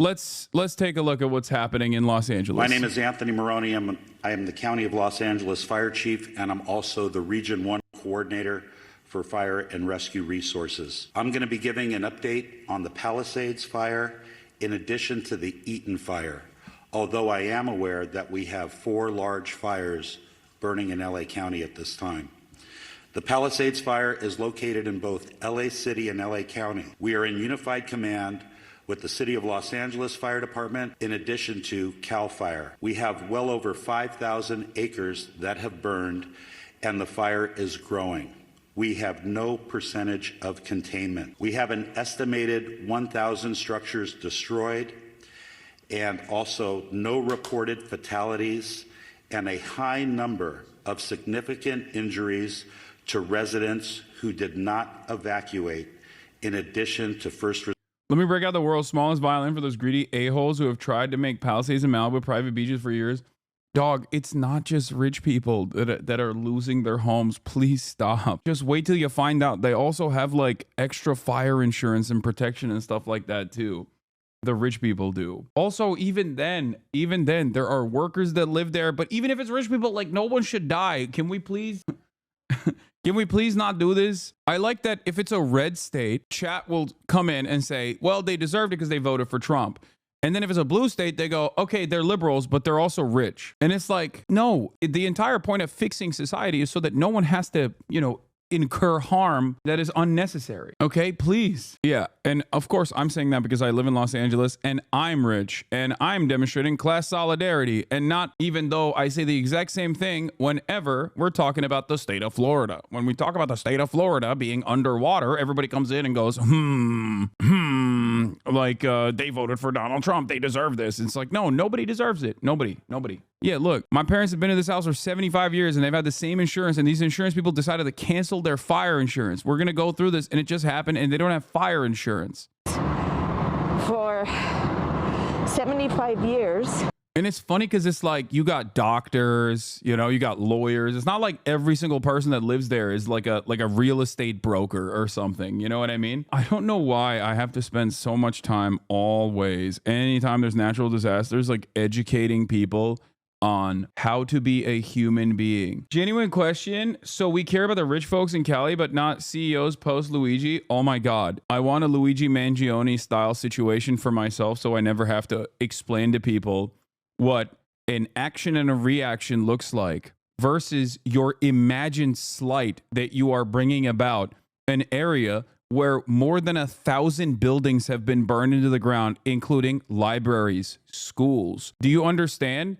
let's take a look at what's happening in Los Angeles. My name is Anthony Maroney. I am the County of Los Angeles Fire Chief, and I'm also the Region 1 Coordinator for Fire and Rescue Resources. I'm going to be giving an update on the Palisades fire in addition to the Eaton fire, although I am aware that we have 4 large fires burning in LA County at this time. The Palisades fire is located in both LA City and LA County. We are in unified command with the City of Los Angeles Fire Department in addition to CAL FIRE. We have well over 5,000 acres that have burned, and the fire is growing. We have no percentage of containment. We have an estimated 1,000 structures destroyed and also no reported fatalities and a high number of significant injuries to residents who did not evacuate, in addition to first responders. Let me break out the world's smallest violin for those greedy a-holes who have tried to make Palisades and Malibu private beaches for years. Dog, it's not just rich people that are losing their homes. Please stop. Just wait till you find out. They also have like extra fire insurance and protection and stuff like that too. The rich people do. Also, even then, there are workers that live there. But even if it's rich people, like no one should die. Can we please... Can we please not do this? I like that if it's a red state, chat will come in and say, well, they deserved it because they voted for Trump. And then if it's a blue state, they go, okay, they're liberals, but they're also rich. And it's like, no, the entire point of fixing society is so that no one has to, incur harm that is unnecessary. Okay, please. Yeah. And of course, I'm saying that because I live in Los Angeles and I'm rich and I'm demonstrating class solidarity, and not even though I say the exact same thing whenever we're talking about the state of Florida. When we talk about the state of Florida being underwater, everybody comes in and goes, like they voted for Donald Trump. They deserve this. It's like, no, nobody deserves it. Nobody. Yeah, look, my parents have been in this house for 75 years and they've had the same insurance, and these insurance people decided to cancel their fire insurance. We're going to go through this, and it just happened, and they don't have fire insurance. For 75 years. And it's funny because it's like you got doctors, you got lawyers. It's not like every single person that lives there is like a real estate broker or something. You know what I mean? I don't know why I have to spend so much time always, anytime there's natural disasters, like educating people on how to be a human being. Genuine question. So we care about the rich folks in Cali, but not CEOs post Luigi. Oh my God. I want a Luigi Mangione style situation for myself, so I never have to explain to people what an action and a reaction looks like versus your imagined slight that you are bringing about an area where more than 1,000 buildings have been burned into the ground, including libraries, schools. Do you understand?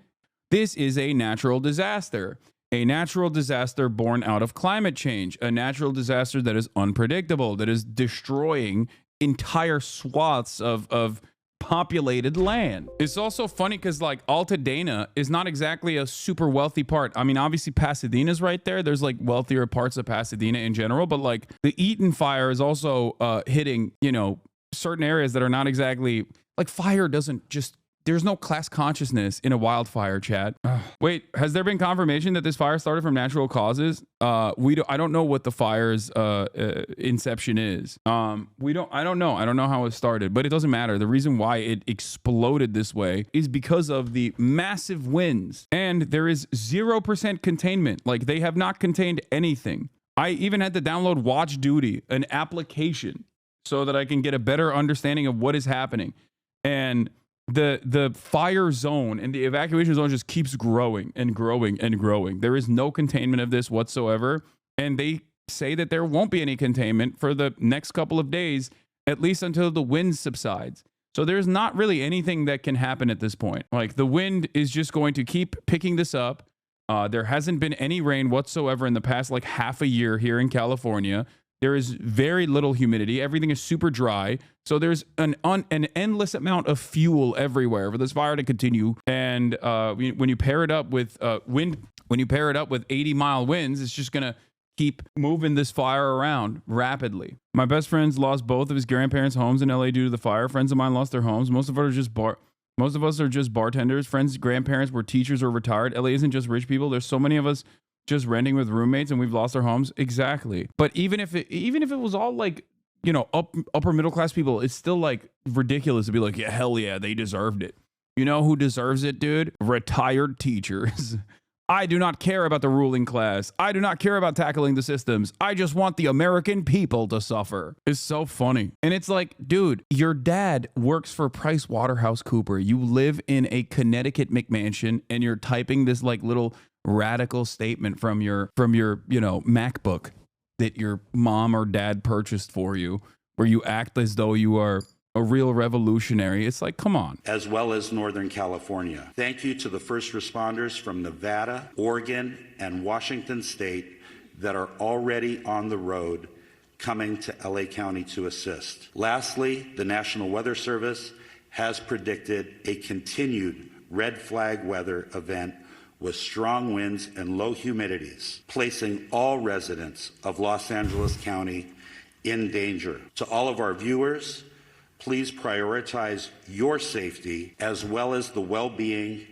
This is a natural disaster born out of climate change, a natural disaster that is unpredictable, that is destroying entire swaths of populated land. It's also funny because like Altadena is not exactly a super wealthy part. I mean, obviously Pasadena's right there. There's like wealthier parts of Pasadena in general, but like the Eaton fire is also hitting, certain areas that are not exactly like fire doesn't just... There's no class consciousness in a wildfire, chat. Wait, has there been confirmation that this fire started from natural causes? I don't know what the fire's inception is. I don't know. I don't know how it started, but it doesn't matter. The reason why it exploded this way is because of the massive winds, and there is 0% containment. Like they have not contained anything. I even had to download Watch Duty, an application, so that I can get a better understanding of what is happening. And the fire zone and the evacuation zone just keeps growing and growing and growing. There is no containment of this whatsoever. And they say that there won't be any containment for the next couple of days, at least until the wind subsides. So there's not really anything that can happen at this point. Like the wind is just going to keep picking this up. There hasn't been any rain whatsoever in the past like half a year here in California. There is very little humidity. Everything is super dry. So there's an endless amount of fuel everywhere for this fire to continue. And when you pair it up with wind, when you pair it up with 80-mile winds, it's just going to keep moving this fire around rapidly. My best friend's lost both of his grandparents' homes in LA due to the fire. Friends of mine lost their homes. Most of us are just bartenders. Friends' grandparents were teachers or retired. LA isn't just rich people. There's so many of us just renting with roommates and we've lost our homes. Exactly. But even if it was all like you know, upper middle class people, it's still like ridiculous to be like, yeah, hell yeah, they deserved it. You know who deserves it, dude? Retired teachers. I do not care about the ruling class. I do not care about tackling the systems. I just want the American people to suffer. It's so funny. And it's like, dude, your dad works for PricewaterhouseCoopers. You live in a Connecticut McMansion and you're typing this like little radical statement from your, you know, MacBook that your mom or dad purchased for you, where you act as though you are a real revolutionary. It's like, come on. As well as Northern California. Thank you to the first responders from Nevada, Oregon, and Washington State that are already on the road coming to LA County to assist. Lastly, the National Weather Service has predicted a continued red flag weather event with strong winds and low humidities, placing all residents of Los Angeles County in danger. To all of our viewers, please prioritize your safety as well as the well-being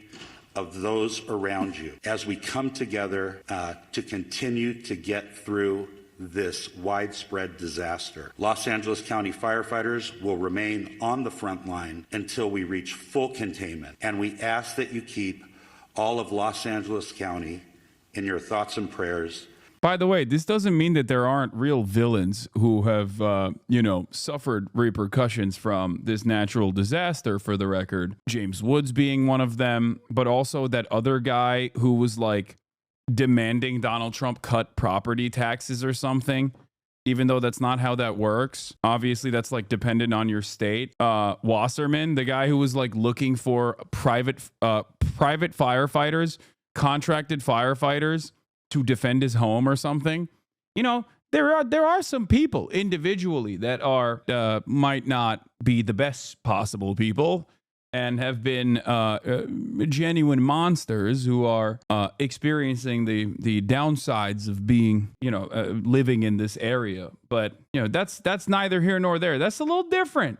of those around you as we come together to continue to get through this widespread disaster. Los Angeles County firefighters will remain on the front line until we reach full containment, and we ask that you keep all of Los Angeles County in your thoughts and prayers. By the way, this doesn't mean that there aren't real villains who have, you know, suffered repercussions from this natural disaster, for the record. James Woods being one of them, but also that other guy who was like demanding Donald Trump cut property taxes or something, even though that's not how that works. Obviously, that's like dependent on your state. Wasserman, the guy who was like looking for private firefighters, contracted firefighters to defend his home or something. You know, there are some people individually that are might not be the best possible people and have been genuine monsters who are experiencing the downsides of being, you know, living in this area. But, you know, that's neither here nor there. That's a little different.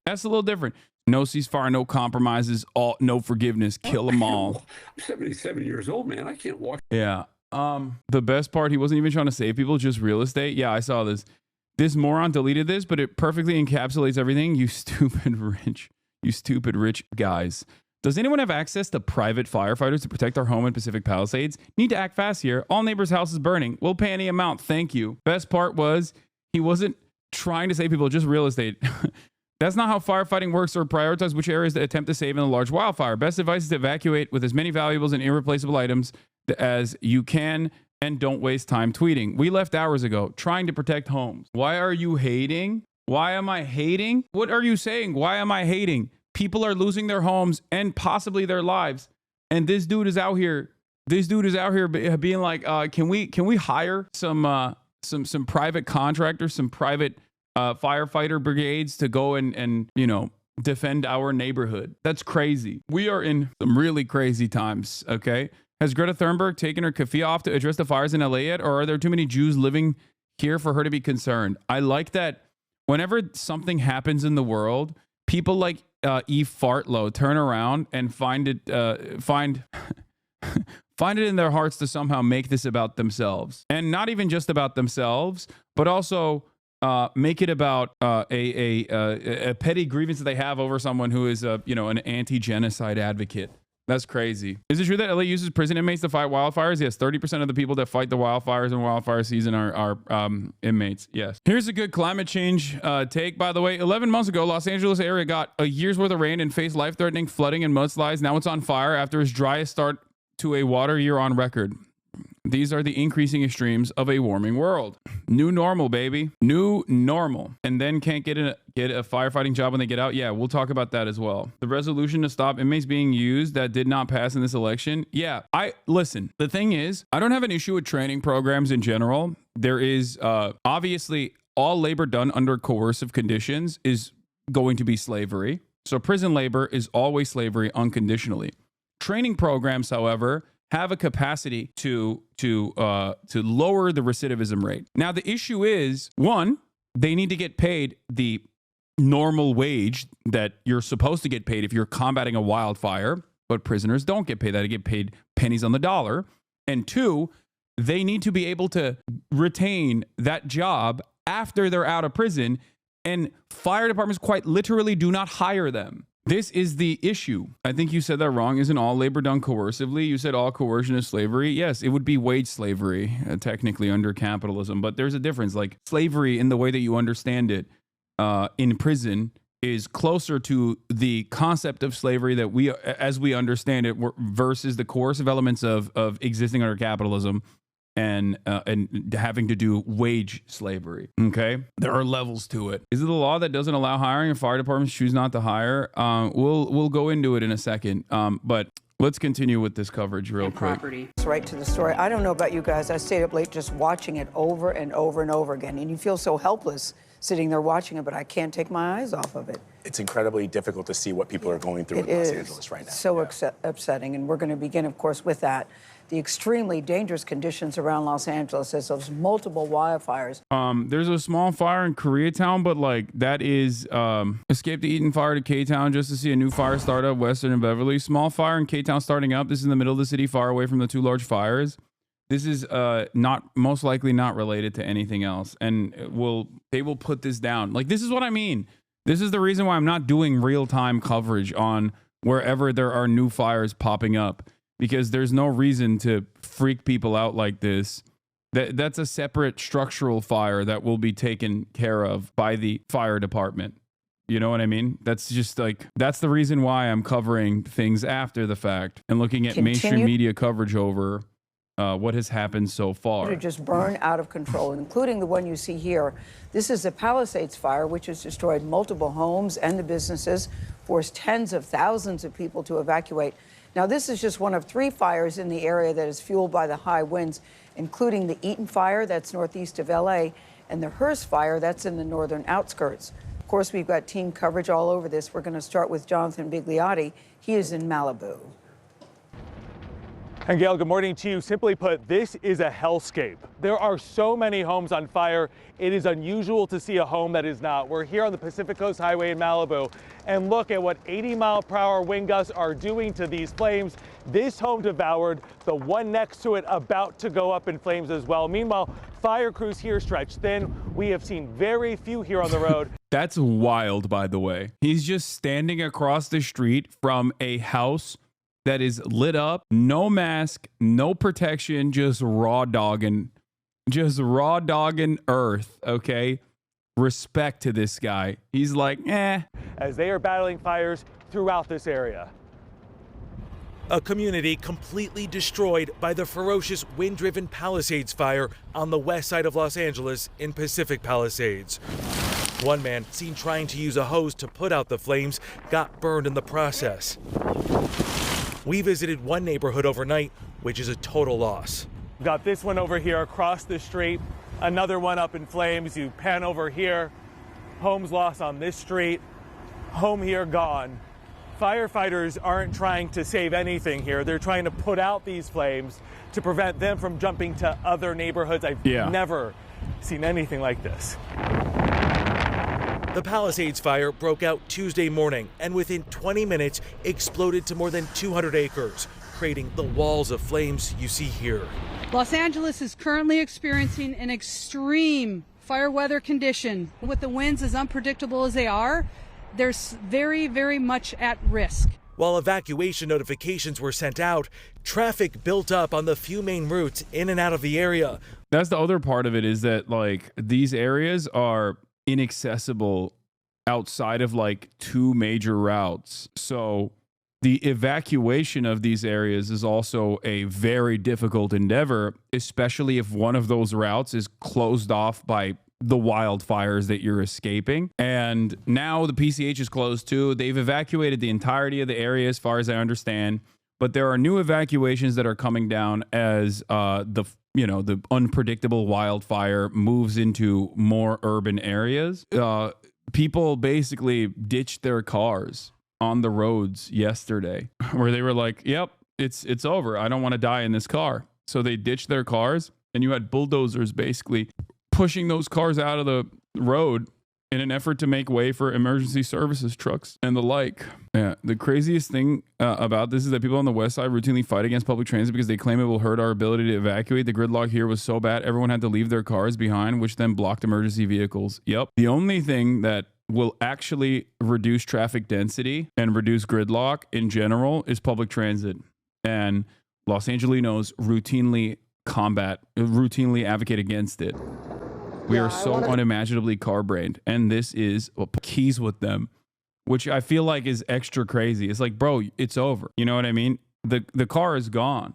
No ceasefire, no compromises, no forgiveness, kill them all. I'm 77 years old, man. I can't walk. Yeah. The best part, he wasn't even trying to save people, just real estate. Yeah, I saw this. This moron deleted this, but it perfectly encapsulates everything. You stupid rich guys. Does anyone have access to private firefighters to protect their home in Pacific Palisades? Need to act fast here. All neighbors' house is burning. We'll pay any amount. Thank you. Best part was he wasn't trying to save people, just real estate. That's not how firefighting works, or prioritize which areas to attempt to save in a large wildfire. Best advice is to evacuate with as many valuables and irreplaceable items as you can, and don't waste time tweeting. We left hours ago trying to protect homes. Why are you hating? Why am I hating? What are you saying? Why am I hating? People are losing their homes and possibly their lives. And this dude is out here being like, can we hire some private contractors, some private firefighter brigades to go and you know, defend our neighborhood? That's crazy. We are in some really crazy times, okay? Has Greta Thunberg taken her keffiyeh off to address the fires in LA yet? Or are there too many Jews living here for her to be concerned? I like that whenever something happens in the world, people like Eve Fartlow turn around and find it in their hearts to somehow make this about themselves. And not even just about themselves, but also make it about a petty grievance that they have over someone who is an anti-genocide advocate. That's crazy. Is it true that LA uses prison inmates to fight wildfires? Yes, 30% of the people that fight the wildfires in wildfire season are inmates. Yes. Here's a good climate change take, by the way. 11 months ago, Los Angeles area got a year's worth of rain and faced life-threatening flooding and mudslides. Now it's on fire after its driest start to a water year on record. These are the increasing extremes of a warming world. New normal, baby. New normal. And then can't get a firefighting job when they get out. Yeah, we'll talk about that as well. The resolution to stop inmates being used that did not pass in this election. Yeah, listen, the thing is, I don't have an issue with training programs in general. There is obviously all labor done under coercive conditions is going to be slavery. So prison labor is always slavery unconditionally. Training programs, however, have a capacity to lower the recidivism rate. Now, the issue is, one, they need to get paid the normal wage that you're supposed to get paid if you're combating a wildfire, but prisoners don't get paid that. They get paid pennies on the dollar. And two, they need to be able to retain that job after they're out of prison And fire departments quite literally do not hire them. This is the issue. I think you said that wrong. Isn't all labor done coercively? You said all coercion is slavery. Yes, it would be wage slavery, technically under capitalism. But there's a difference. Like slavery in the way that you understand it in prison is closer to the concept of slavery that we, as we understand it, versus the coercive elements of existing under capitalism and having to do wage slavery. Okay, there are levels to it. Is it the law that doesn't allow hiring and fire departments choose not to hire? We'll go into it in a second. But let's continue with this coverage real quick. It's right to the story. I don't know about you guys. I stayed up late just watching it over and over and over again, and you feel so helpless sitting there watching it, but I can't take my eyes off of it. It's incredibly difficult to see what people are going through in Los Angeles right now. So upsetting, and we're going to begin, of course, with that. The extremely dangerous conditions around Los Angeles as those multiple wildfires. There's a small fire in Koreatown, but like that is escape the Eaton fire to K-Town just to see a new fire start up Western and Beverly. Small fire in K-Town starting up. This is in the middle of the city, far away from the two large fires. This is not most likely not related to anything else, and they will put this down. Like, this is what I mean. This is the reason why I'm not doing real-time coverage on wherever there are new fires popping up, because there's no reason to freak people out like this. That's a separate structural fire that will be taken care of by the fire department. You know what I mean? That's just like, that's the reason why I'm covering things after the fact and looking at mainstream media coverage over what has happened so far. To just burn out of control, including the one you see here. This is the Palisades fire, which has destroyed multiple homes and the businesses, forced tens of thousands of people to evacuate. Now, this is just one of 3 fires in the area that is fueled by the high winds, including the Eaton fire, that's northeast of LA, and the Hearst fire, that's in the northern outskirts. Of course, we've got team coverage all over this. We're going to start with Jonathan Bigliotti. He is in Malibu. And Gail, good morning to you. Simply put, this is a hellscape. There are so many homes on fire. It is unusual to see a home that is not. We're here on the Pacific Coast Highway in Malibu, and look at what 80-mile-per-hour wind gusts are doing to these flames. This home devoured, the one next to it about to go up in flames as well. Meanwhile, fire crews here stretched thin. We have seen very few here on the road. That's wild, by the way. He's just standing across the street from a house that is lit up, no mask, no protection, just raw dogging earth, okay? Respect to this guy. He's like, eh. As they are battling fires throughout this area. A community completely destroyed by the ferocious wind-driven Palisades fire on the west side of Los Angeles in Pacific Palisades. One man seen trying to use a hose to put out the flames got burned in the process. We visited one neighborhood overnight, which is a total loss. We've got this one over here across the street, another one up in flames. You pan over here, homes lost on this street, home here gone. Firefighters aren't trying to save anything here. They're trying to put out these flames to prevent them from jumping to other neighborhoods. I've never seen anything like this. The Palisades fire broke out Tuesday morning and within 20 minutes exploded to more than 200 acres, creating the walls of flames you see here. Los Angeles is currently experiencing an extreme fire weather condition. With the winds as unpredictable as they are, there's very, very much at risk. While evacuation notifications were sent out, traffic built up on the few main routes in and out of the area. That's the other part of it, is that like these areas are inaccessible outside of like 2 major routes. So the evacuation of these areas is also a very difficult endeavor, especially if one of those routes is closed off by the wildfires that you're escaping. And now the PCH is closed too. They've evacuated the entirety of the area as far as I understand, but there are new evacuations that are coming down as the unpredictable wildfire moves into more urban areas. People basically ditched their cars on the roads yesterday, where they were like, yep, it's over. I don't want to die in this car. So they ditched their cars, and you had bulldozers basically pushing those cars out of the road in an effort to make way for emergency services trucks and the like. Yeah, the craziest thing about this is that people on the west side routinely fight against public transit because they claim it will hurt our ability to evacuate. The gridlock here was so bad, everyone had to leave their cars behind, which then blocked emergency vehicles. Yep. The only thing that will actually reduce traffic density and reduce gridlock in general is public transit. And Los Angelinos routinely advocate against it. We are so unimaginably car-brained, and this is keys with them, which I feel like is extra crazy. It's like, bro, it's over. You know what I mean? The car is gone.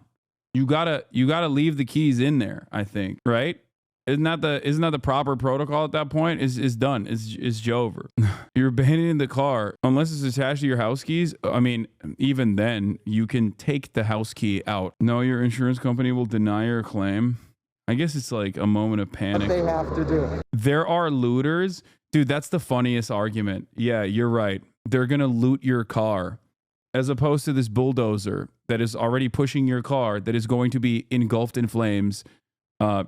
You gotta leave the keys in there, I think, right? Isn't that the proper protocol at that point? Is done. It's over. You're abandoning the car unless it's attached to your house keys. I mean, even then, you can take the house key out. No, your insurance company will deny your claim. I guess it's like a moment of panic. What they have to do. There are looters. Dude, that's the funniest argument. Yeah, you're right. They're going to loot your car as opposed to this bulldozer that is already pushing your car that is going to be engulfed in flames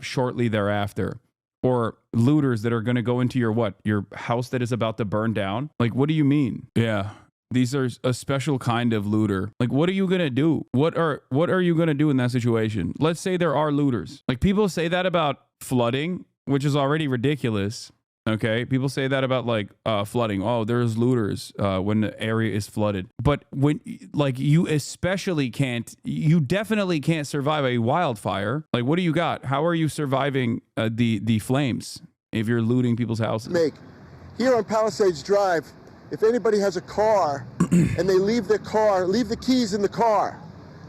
shortly thereafter. Or looters that are going to go into your house that is about to burn down. Like, what do you mean? Yeah. These are a special kind of looter. Like, what are you going to do? What are you going to do in that situation? Let's say there are looters. Like, people say that about flooding, which is already ridiculous. Okay. People say that about like flooding. Oh, there's looters when the area is flooded. But when like you definitely can't survive a wildfire. Like, what do you got? How are you surviving the flames if you're looting people's houses? Here on Palisades Drive, if anybody has a car and they leave the keys in the car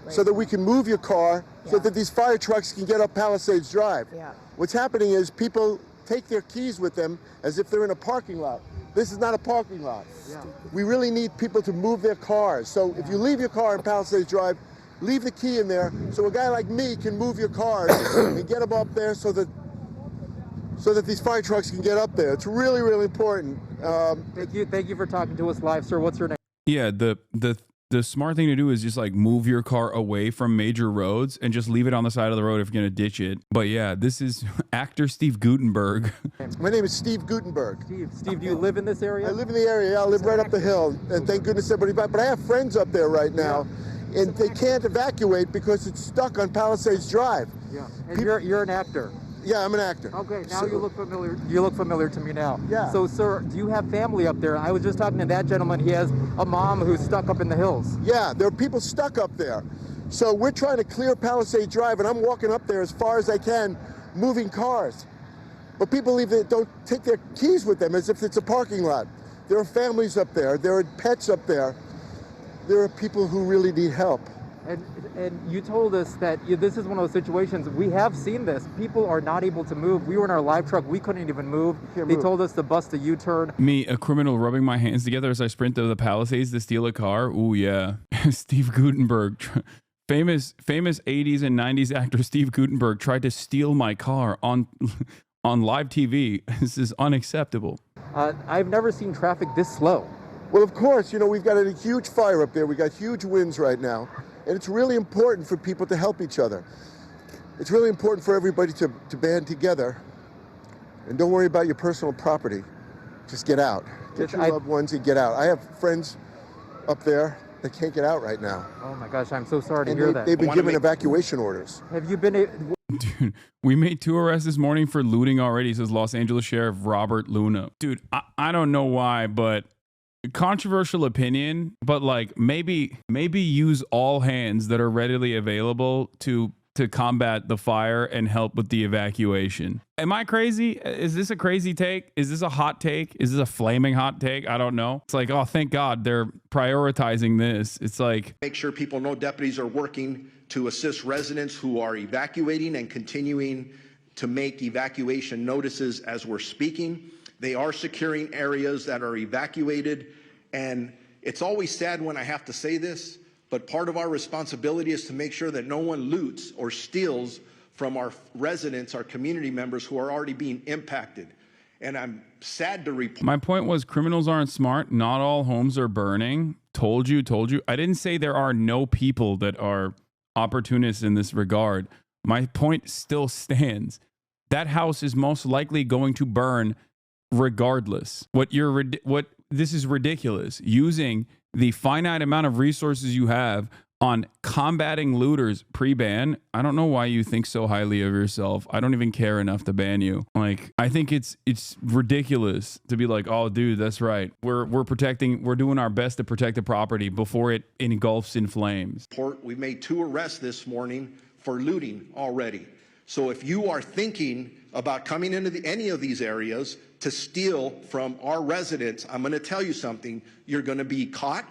so that we can move your car so that these fire trucks can get up Palisades Drive. Yeah. What's happening is people take their keys with them as if they're in a parking lot. This is not a parking lot. Yeah. We really need people to move their cars. So if you leave your car in Palisades Drive, leave the key in there so a guy like me can move your cars and get them up there so that these fire trucks can get up there. It's really, really important. Thank you for talking to us live, sir. What's your name? Yeah, the smart thing to do is just like move your car away from major roads and just leave it on the side of the road if you're gonna ditch it. But yeah, this is actor Steve Guttenberg. My name is Steve Guttenberg. Steve, do you live in this area? I live in the area. Yeah, I live right up the hill, and thank goodness everybody's back. But I have friends up there right now, and they can't evacuate because it's stuck on Palisades Drive. Yeah, and you're an actor. Yeah, I'm an actor. Okay, now you look familiar. You look familiar to me now. Yeah. So, sir, do you have family up there? I was just talking to that gentleman. He has a mom who's stuck up in the hills. Yeah, there are people stuck up there. So we're trying to clear Palisade Drive, and I'm walking up there as far as I can, moving cars. But people don't take their keys with them as if it's a parking lot. There are families up there. There are pets up there. There are people who really need help. And you told us that this is one of those situations. We have seen this. People are not able to move. We were in our live truck. We couldn't even move. They told us to bust a U-turn. Me, a criminal rubbing my hands together as I sprint to the Palisades to steal a car. Ooh, yeah. Steve Guttenberg. Famous 80s and 90s actor Steve Guttenberg tried to steal my car on live TV. This is unacceptable. I've never seen traffic this slow. Well, of course, we've got a huge fire up there. We got huge winds right now. And it's really important for people to help each other. It's really important for everybody to band together. And don't worry about your personal property. Just get out. Get your loved ones and get out. I have friends up there that can't get out right now. Oh my gosh, I'm so sorry to hear that. They've been given evacuation orders. Have you been... Dude, we made 2 arrests this morning for looting already, says Los Angeles Sheriff Robert Luna. Dude, I don't know why, but... controversial opinion, but like maybe use all hands that are readily available to combat the fire and help with the evacuation. Am I crazy? Is this a crazy take? Is this a hot take? Is this a flaming hot take? I don't know. It's like, oh, thank God they're prioritizing this. It's like, make sure people know deputies are working to assist residents who are evacuating and continuing to make evacuation notices as we're speaking. They are securing areas that are evacuated, and it's always sad when I have to say this, but part of our responsibility is to make sure that no one loots or steals from our residents, our community members who are already being impacted. And I'm sad to report. My point was criminals aren't smart. Not all homes are burning. Told you. I didn't say there are no people that are opportunists in this regard. My point still stands. That house is most likely going to burn regardless. What this is ridiculous. Using the finite amount of resources you have on combating looters pre-ban. I don't know why you think so highly of yourself. I don't even care enough to ban you. Like, I think it's ridiculous to be like, oh dude, that's right. We're doing our best to protect the property before it engulfs in flames. We made 2 arrests this morning for looting already. So if you are thinking about coming into any of these areas to steal from our residents, I'm going to tell you something. You're going to be caught,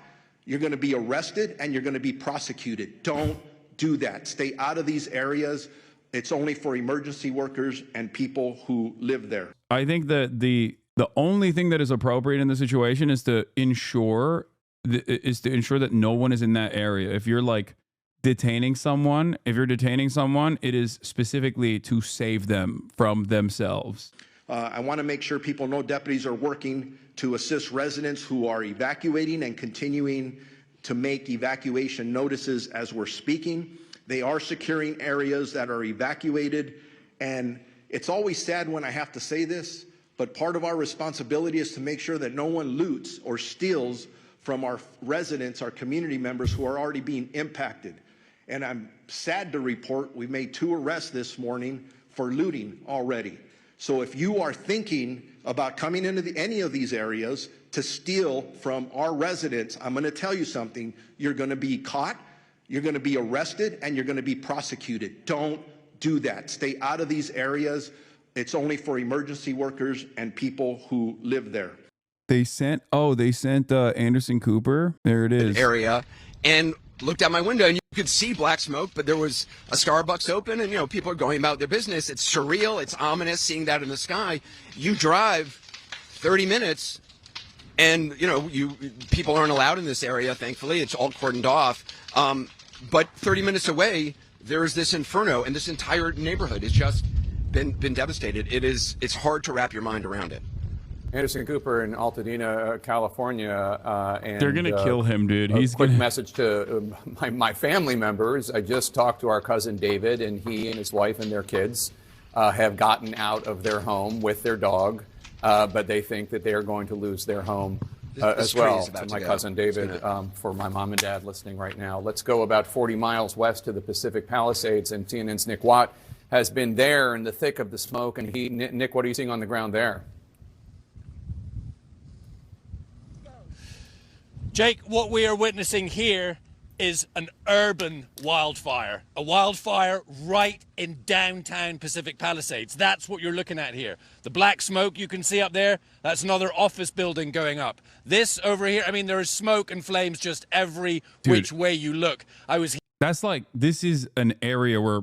you're going to be arrested, and you're going to be prosecuted. Don't do that. Stay out of these areas. It's only for emergency workers and people who live there. I think that the only thing that is appropriate in the situation is to ensure that no one is in that area. If you're like detaining someone, it is specifically to save them from themselves. I want to make sure people know deputies are working to assist residents who are evacuating and continuing to make evacuation notices as we're speaking. They are securing areas that are evacuated, and it's always sad when I have to say this, but part of our responsibility is to make sure that no one loots or steals from our residents, our community members who are already being impacted. And I'm sad to report we made 2 arrests this morning for looting already. So if you are thinking about coming into any of these areas to steal from our residents, I'm going to tell you something. You're going to be caught, you're going to be arrested, and you're going to be prosecuted. Don't do that. Stay out of these areas. It's only for emergency workers and people who live there. They sent Anderson Cooper. There it is. Area, and looked out my window and you could see black smoke, but there was a Starbucks open and, people are going about their business. It's surreal. It's ominous seeing that in the sky. You drive 30 minutes and, people aren't allowed in this area, thankfully. It's all cordoned off. But 30 minutes away, there is this inferno, and this entire neighborhood has just been devastated. It's hard to wrap your mind around it. Anderson Cooper in Altadena, California. And they're going to kill him, dude. He's quick message to my family members. I just talked to our cousin David, and he and his wife and their kids have gotten out of their home with their dog, but they think that they are going to lose their home as well. To my cousin David, for my mom and dad listening right now. Let's go about 40 miles west to the Pacific Palisades, and CNN's Nick Watt has been there in the thick of the smoke. And Nick, what are you seeing on the ground there? Jake, what we are witnessing here is an urban wildfire, a wildfire right in downtown Pacific Palisades. That's what you're looking at here. The black smoke you can see up there, that's another office building going up. This over here, there is smoke and flames just every which way you look. This is an area where,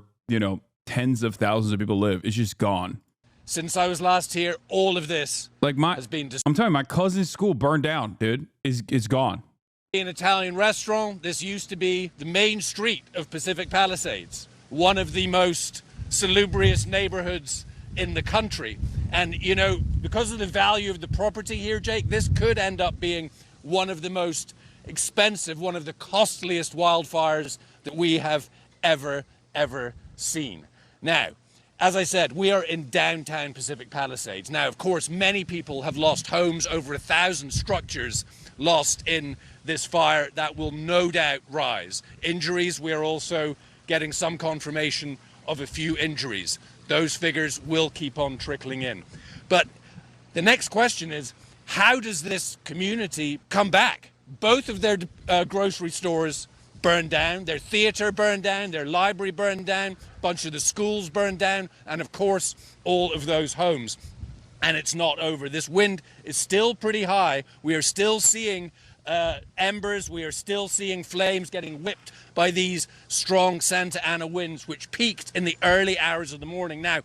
tens of thousands of people live. It's just gone. Since I was last here, all of this has been destroyed. I'm telling you, my cousin's school burned down, dude. It's gone. An Italian restaurant. This used to be the main street of Pacific Palisades, one of the most salubrious neighborhoods in the country. And, because of the value of the property here, Jake, this could end up being one of the most expensive, one of the costliest wildfires that we have ever seen. Now, as I said, we are in downtown Pacific Palisades. Now, of course, many people have lost homes, over 1,000 structures lost in this fire that will no doubt rise. Injuries, we are also getting some confirmation of a few injuries. Those figures will keep on trickling in. But the next question is, how does this community come back? Both of their grocery stores burned down, their theater burned down, their library burned down, a bunch of the schools burned down, and of course, all of those homes. And it's not over. This wind is still pretty high. We are still seeing embers. We are still seeing flames getting whipped by these strong Santa Ana winds, which peaked in the early hours of the morning. Now,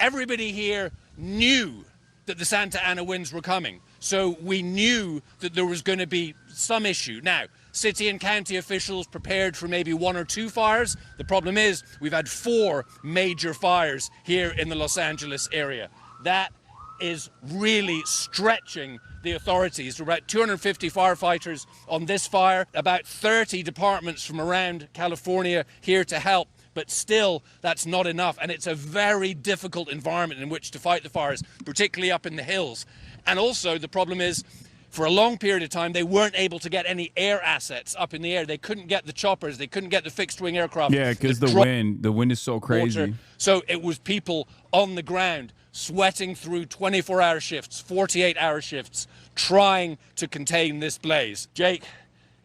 everybody here knew that the Santa Ana winds were coming. So we knew that there was going to be some issue. Now, city and county officials prepared for maybe 1 or 2 fires. The problem is we've had 4 major fires here in the Los Angeles area. That is really stretching the authorities. There are about 250 firefighters on this fire, about 30 departments from around California here to help. but still that's not enough. And it's a very difficult environment in which to fight the fires, particularly up in the hills. And also the problem is, for a long period of time, they weren't able to get any air assets up in the air. They couldn't get the choppers. They couldn't get the fixed-wing aircraft. Yeah, because the wind is so crazy. Water. So it was people on the ground sweating through 24-hour shifts, 48-hour shifts, trying to contain this blaze. Jake,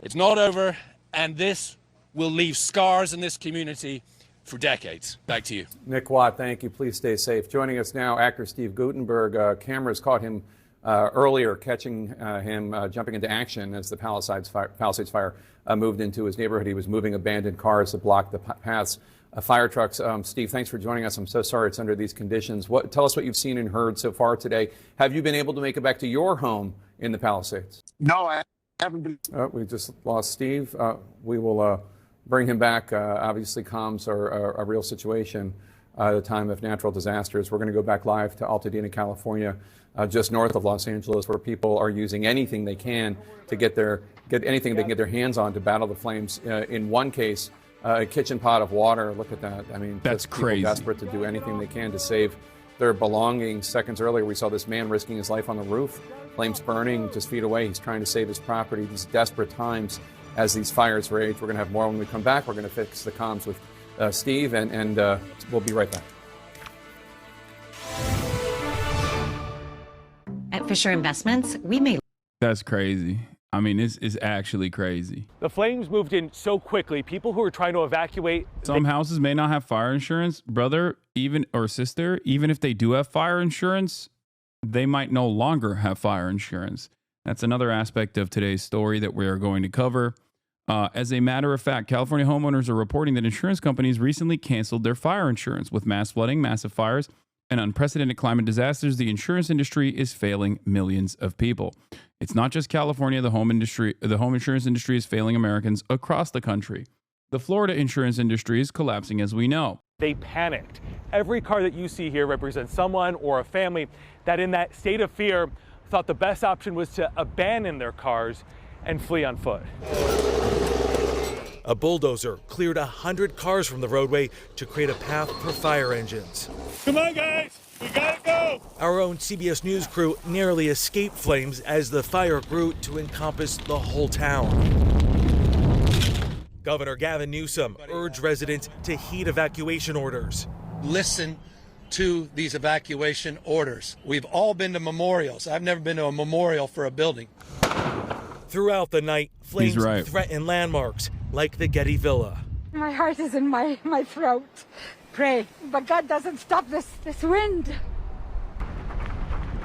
it's not over, and this will leave scars in this community for decades. Back to you. Nick Watt, thank you. Please stay safe. Joining us now, actor Steve Guttenberg. Cameras caught him earlier, catching him jumping into action as the Palisades fire moved into his neighborhood. He was moving abandoned cars to block the paths. Fire trucks. Steve, thanks for joining us. I'm so sorry it's under these conditions. Tell us what you've seen and heard so far today. Have you been able to make it back to your home in the Palisades? No, I haven't been. We just lost Steve. We will bring him back. Obviously, comms are a real situation at a time of natural disasters. We're going to go back live to Altadena, California, just north of Los Angeles, where people are using anything they can to get anything they can get their hands on to battle the flames. In one case, a kitchen pot of water. Look at that. I mean, that's crazy. Desperate to do anything they can to save their belongings. Seconds earlier, we saw this man risking his life on the roof. Flames burning just feet away. He's trying to save his property. These desperate times as these fires rage. We're going to have more when we come back. We're going to fix the comms with Steve, and we'll be right back. At Fisher Investments, we may... That's crazy. I mean, this is actually crazy. The flames moved in so quickly. People who were trying to evacuate... Some houses may not have fire insurance, brother, or sister. Even if they do have fire insurance, they might no longer have fire insurance. That's another aspect of today's story that we are going to cover. As a matter of fact, California homeowners are reporting that insurance companies recently canceled their fire insurance. With mass flooding, massive fires, and unprecedented climate disasters, the insurance industry is failing millions of people. It's not just California. The home insurance industry is failing Americans across the country. The Florida insurance industry is collapsing, as we know. They panicked. Every car that you see here represents someone or a family that, in that state of fear, thought the best option was to abandon their cars and flee on foot. A bulldozer cleared 100 cars from the roadway to create a path for fire engines. Come on, guys, we gotta go. Our own CBS News crew narrowly escaped flames as the fire grew to encompass the whole town. Governor Gavin Newsom urged residents to heed evacuation orders. Listen to these evacuation orders. We've all been to memorials. I've never been to a memorial for a building. Throughout the night, flames threatened landmarks like the Getty Villa. My heart is in my throat. Pray, but God doesn't stop this wind.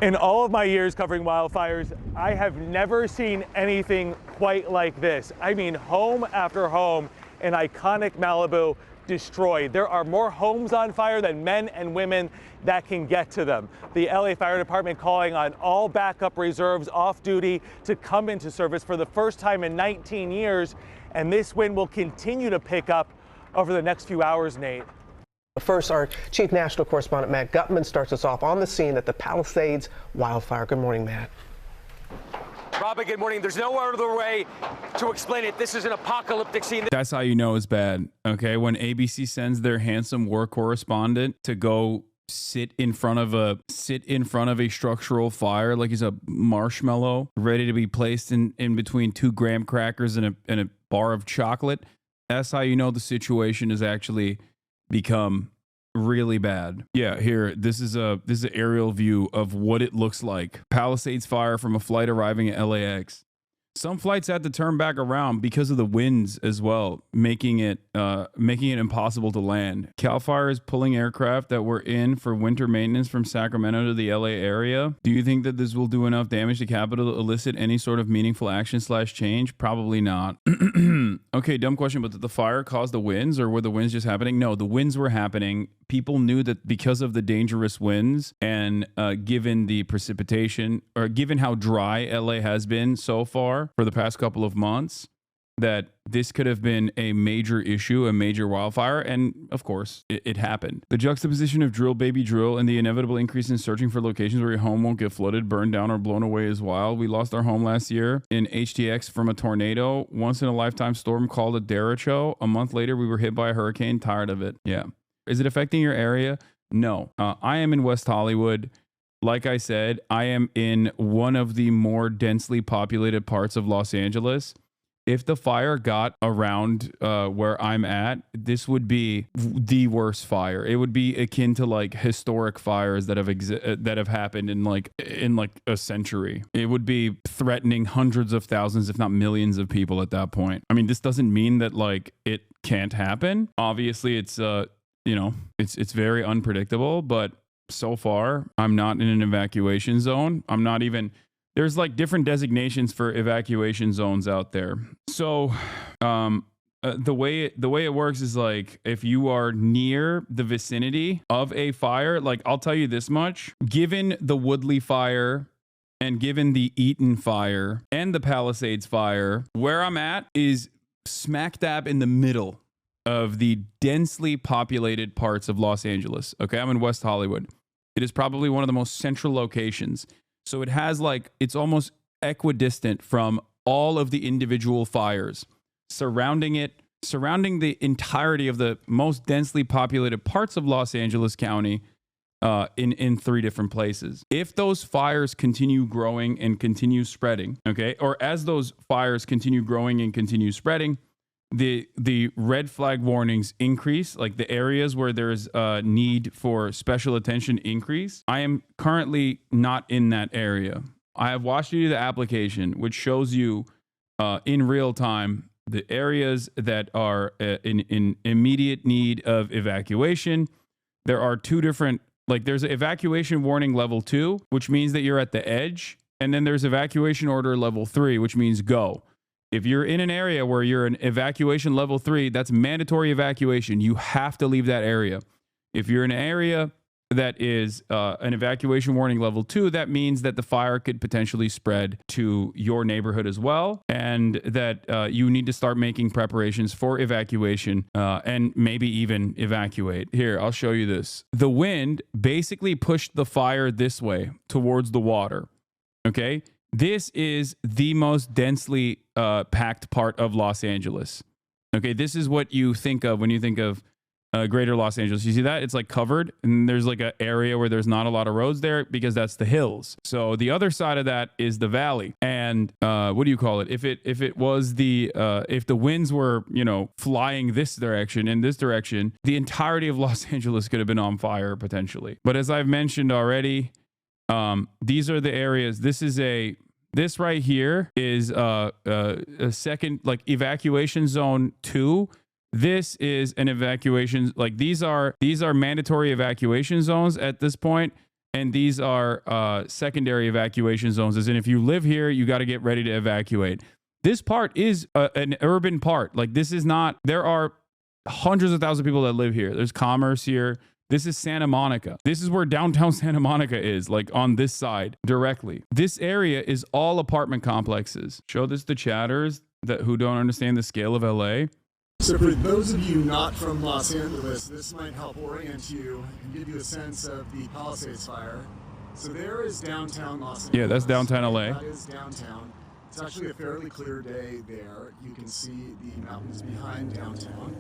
In all of my years covering wildfires, I have never seen anything quite like this. I mean, home after home in iconic Malibu destroyed. There are more homes on fire than men and women that can get to them. The LA Fire Department calling on all backup reserves off duty to come into service for the first time in 19 years. And this wind will continue to pick up over the next few hours, Nate. First, our chief national correspondent, Matt Gutman, starts us off on the scene at the Palisades wildfire. Good morning, Matt. Robin, good morning. There's no other way to explain it. This is an apocalyptic scene. That's how you know it's bad, okay? When ABC sends their handsome war correspondent to go sit in front of a structural fire like he's a marshmallow ready to be placed in between 2 graham crackers and a bar of chocolate, that's how you know the situation has actually become really bad. Yeah, here, this is an aerial view of what it looks like. Palisades fire from a flight arriving at LAX. Some flights had to turn back around because of the winds as well, making it impossible to land. Cal Fire is pulling aircraft that were in for winter maintenance from Sacramento to the LA area. Do you think that this will do enough damage to capital to elicit any sort of meaningful action/change? Probably not. Okay, dumb question, but did the fire cause the winds, or were the winds just happening? No, the winds were happening. People knew that because of the dangerous winds and given the precipitation, or given how dry LA has been so far for the past couple of months, that this could have been a major issue, a major wildfire, and of course, it happened. The juxtaposition of drill, baby, drill, and the inevitable increase in searching for locations where your home won't get flooded, burned down, or blown away is wild. We lost our home last year in HTX from a tornado, once in a lifetime storm called a derecho. A month later, we were hit by a hurricane. Tired of it. Yeah. Is it affecting your area? No. I am in West Hollywood. Like I said, I am in one of the more densely populated parts of Los Angeles. If the fire got around where I'm at, this would be the worst fire. It would be akin to like historic fires that have happened in like a century. It would be threatening hundreds of thousands, if not millions of people at that point. I mean, this doesn't mean that like it can't happen. Obviously, it's it's very unpredictable, but so far, I'm not in an evacuation zone. I'm not even, there's like different designations for evacuation zones out there. So the way it works is like, if you are near the vicinity of a fire, like I'll tell you this much, given the Woodley fire and given the Eaton fire and the Palisades fire, where I'm at is smack dab in the middle of the densely populated parts of Los Angeles. Okay, I'm in West Hollywood. It is probably one of the most central locations. So it has like, it's almost equidistant from all of the individual fires surrounding it, surrounding the entirety of the most densely populated parts of Los Angeles County in 3 different places. If those fires continue growing and continue spreading, okay, or as those fires continue growing and continue spreading, the red flag warnings increase, like the areas where there's a need for special attention increase. I am currently not in that area. I have watched you do the application, which shows you in real time the areas that are in immediate need of evacuation. There are 2 different, like there's an evacuation warning level 2, which means that you're at the edge. And then there's evacuation order level 3, which means go. If you're in an area where you're in evacuation level 3, that's mandatory evacuation. You have to leave that area. If you're in an area that is an evacuation warning level 2, that means that the fire could potentially spread to your neighborhood as well, and that you need to start making preparations for evacuation and maybe even evacuate. Here, I'll show you this. The wind basically pushed the fire this way towards the water. Okay? This is the most densely packed part of Los Angeles. Okay, this is what you think of when you think of greater Los Angeles. You see that? It's like covered, and there's like an area where there's not a lot of roads there because that's the hills. So the other side of that is the valley. And what do you call it? If it was the if the winds were, flying this direction and this direction, the entirety of Los Angeles could have been on fire potentially. But as I've mentioned already, these are the areas. This right here is a second, like evacuation zone 2. This is an evacuation, like these are mandatory evacuation zones at this point, and these are secondary evacuation zones, as in if you live here, you got to get ready to evacuate. This part is an urban part. Like this is not, there are hundreds of thousands of people that live here. There's commerce here. This is Santa Monica. This is where downtown Santa Monica is, like on this side directly. This area is all apartment complexes. Show this to chatters who don't understand the scale of LA. So for those of you not from Los Angeles, this might help orient you and give you a sense of the Palisades fire. So there is downtown Los Angeles. Yeah, that's downtown LA. That is downtown. It's actually a fairly clear day there. You can see the mountains behind downtown.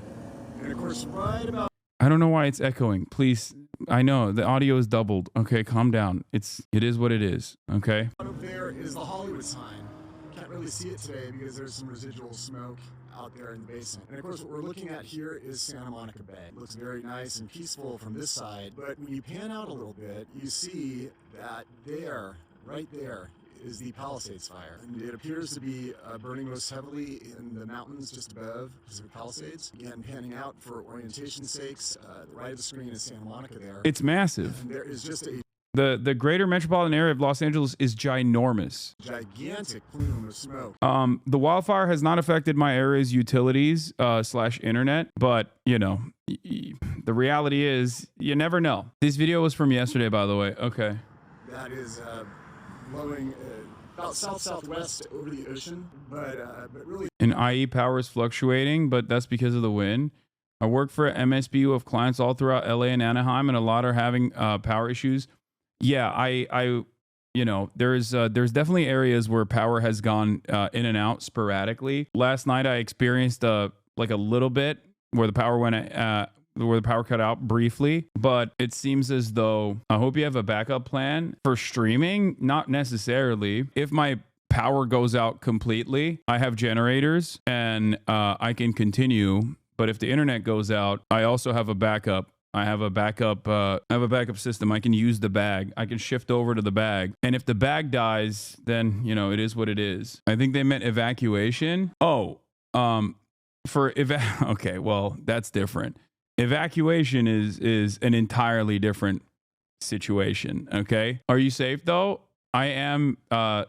And of course, right about... I don't know why it's echoing. Please, I know the audio is doubled. Okay, calm down. It is what it is. Okay. Up there is the Hollywood sign. Can't really see it today because there's some residual smoke out there in the basement. And of course, what we're looking at here is Santa Monica Bay. It looks very nice and peaceful from this side, but when you pan out a little bit, you see that there, right there, is the Palisades fire. And it appears to be burning most heavily in the mountains just above Pacific Palisades. Again, panning out for orientation's sakes, the right of the screen is Santa Monica there. It's massive. And there is just a the greater metropolitan area of Los Angeles is ginormous. Gigantic plume of smoke. The wildfire has not affected my area's utilities / internet, but the reality is you never know. This video was from yesterday, by the way. Okay. That is blowing about southwest over the ocean, but really. And IE power is fluctuating, but that's because of the wind. I work for MSBU of clients all throughout LA and Anaheim, and a lot are having power issues. Yeah, I you know, there's definitely areas where power has gone in and out sporadically. Last night I experienced like a little bit where the power went where the power cut out briefly, but it seems as though I hope you have a backup plan for streaming. Not necessarily. If my power goes out completely, I have generators and I can continue. But if the internet goes out, I also have a backup. I have a backup system. I can use the bag. I can shift over to the bag. And if the bag dies, then, you know, it is what it is. I think they meant evacuation. Oh, okay, well, that's different. Evacuation is an entirely different situation, okay? Are you safe though? I am,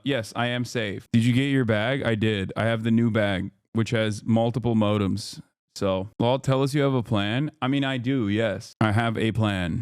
yes, I am safe. Did you get your bag? I did. I have the new bag, which has multiple modems. So, well, tell us you have a plan. I mean, I do, yes. I have a plan.